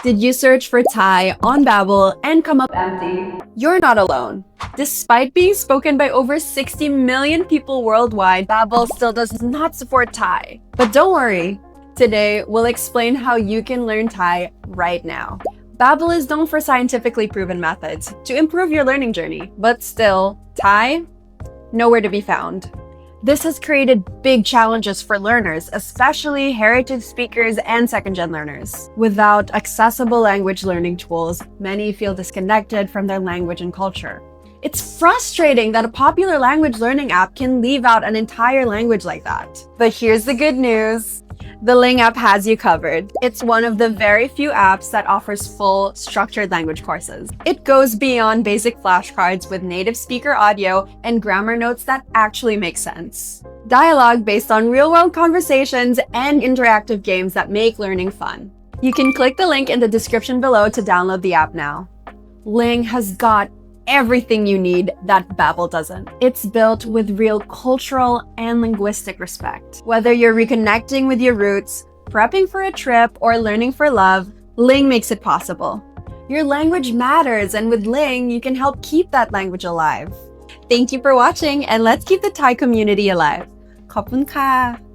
Did you search for Thai on Babbel and come up empty? You're not alone. Despite being spoken by over 60 million people worldwide, Babbel still does not support Thai. But don't worry. Today, we'll explain how you can learn Thai right now. Babbel is known for scientifically proven methods to improve your learning journey, but still, Thai? Nowhere to be found. This has created big challenges for learners, especially heritage speakers and second-gen learners. Without accessible language learning tools, many feel disconnected from their language and culture. It's frustrating that a popular language learning app can leave out an entire language like that. But here's the good news. The Ling App has you covered. It's one of the very few apps that offers full, structured language courses. It goes beyond basic flashcards with native speaker audio and grammar notes that actually make sense. Dialogue based on real-world conversations and interactive games that make learning fun. You can click the link in the description below to download the app now. Ling has got everything you need that Babbel doesn't. It's built with real cultural and linguistic respect. Whether you're reconnecting with your roots, prepping for a trip, or learning for love, Ling makes it possible. Your language matters, and with Ling, you can help keep that language alive. Thank you for watching, and let's keep the Thai community alive. ขอบคุณค่ะ